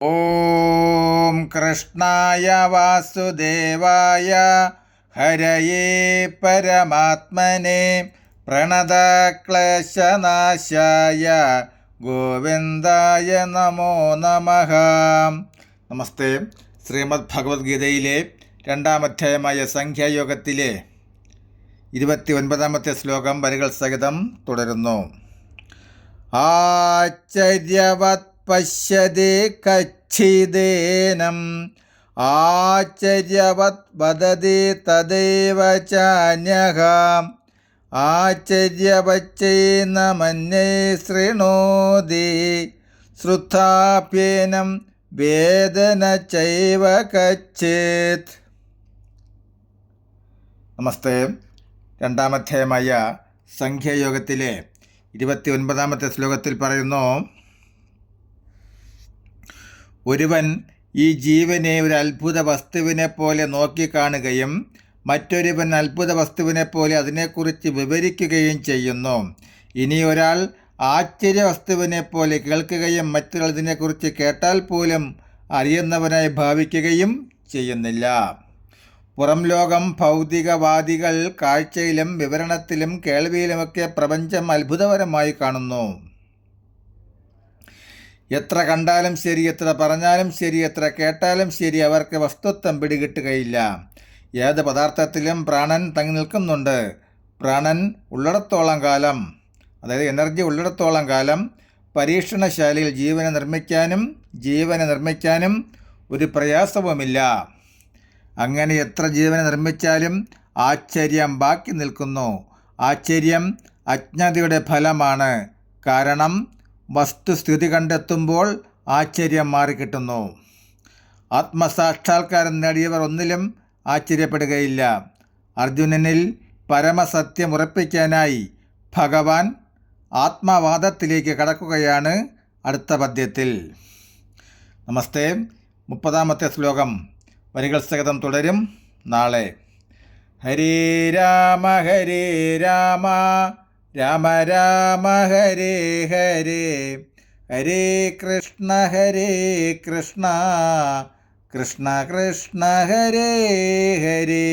ഓം കൃഷ്ണായ വാസുദേവായ ഹരയേ പരമാത്മനെ പ്രണതക്ലേശനാശായ ഗോവിന്ദായ നമോ നമഃ. നമസ്തേ. ശ്രീമദ് ഭഗവത്ഗീതയിലെ രണ്ടാം അധ്യായമായ സംഖ്യായോഗത്തിലെ 29-ാമത്തെ ശ്ലോകം വരികൾ സഹിതം തുടരുന്നു. ആശ്ചര്യവത് പശ്യതി കച്ഛിദേനം ആശ്ചര്യവത് വദതി തദൈവ ചാന്യഃ ആശ്ചര്യവച്ചൈന മന്യേ ശൃണോതി ശ്രുതാപ്യേനം വേദന ചൈവ കച്ചിത്. നമസ്തേ. രണ്ടാമധ്യായമായ സംഖ്യായോഗത്തിലെ 29-ാമത്തെ ശ്ലോകത്തിൽ പറയുന്നു, ഒരുവൻ ഈ ജീവനെ ഒരു അത്ഭുത വസ്തുവിനെ പോലെ നോക്കിക്കാണുകയും മറ്റൊരുവൻ അത്ഭുത വസ്തുവിനെ പോലെ അതിനെക്കുറിച്ച് വിവരിക്കുകയും ചെയ്യുന്നു. ഇനി ഒരാൾ ആശ്ചര്യ വസ്തുവിനെ പോലെ കേൾക്കുകയും മറ്റൊരാൾ ഇതിനെക്കുറിച്ച് കേട്ടാൽ പോലും അറിയുന്നവനായി ഭാവിക്കുകയും ചെയ്യുന്നില്ല. പുറം ലോകം ഭൗതികവാദികൾ കാഴ്ചയിലും വിവരണത്തിലും കേൾവിയിലുമൊക്കെ പ്രപഞ്ചം അത്ഭുതകരമായി കാണുന്നു. എത്ര കണ്ടാലും ശരി, എത്ര പറഞ്ഞാലും ശരി, എത്ര കേട്ടാലും ശരി, അവർക്ക് വസ്തുത്വം പിടികിട്ടുകയില്ല. ഏത് പദാർത്ഥത്തിലും പ്രാണൻ തങ്ങി നിൽക്കുന്നുണ്ട്. പ്രാണൻ ഉള്ളിടത്തോളം കാലം, അതായത് എനർജി ഉള്ളിടത്തോളം കാലം പരീക്ഷണശാലയിൽ ജീവനെ നിർമ്മിക്കാനും ഒരു പ്രയാസവുമില്ല. അങ്ങനെ എത്ര ജീവനെ നിർമ്മിച്ചാലും ആശ്ചര്യം ബാക്കി നിൽക്കുന്നു. ആശ്ചര്യം അജ്ഞതയുടെ ഫലമാണ്. കാരണം വസ്തുസ്ഥിതി കണ്ടെത്തുമ്പോൾ ആശ്ചര്യം മാറിക്കിട്ടുന്നു. ആത്മസാക്ഷാത്കാരം നേടിയവർ ഒന്നിലും ആശ്ചര്യപ്പെടുകയില്ല. അർജുനനിൽ പരമസത്യം ഉറപ്പിക്കാനായി ഭഗവാൻ ആത്മവാദത്തിലേക്ക് കടക്കുകയാണ് അടുത്ത പദ്യത്തിൽ. നമസ്തേ. 30-ാമത്തെ ശ്ലോകം വരികൾ സഹിതം തുടരും നാളെ. ഹരേ രാമ ഹരേ രാമ രാമ രാമ ഹരേ ഹരേ ഹരേ കൃഷ്ണ കൃഷ്ണ കൃഷ്ണ ഹരേ ഹരേ.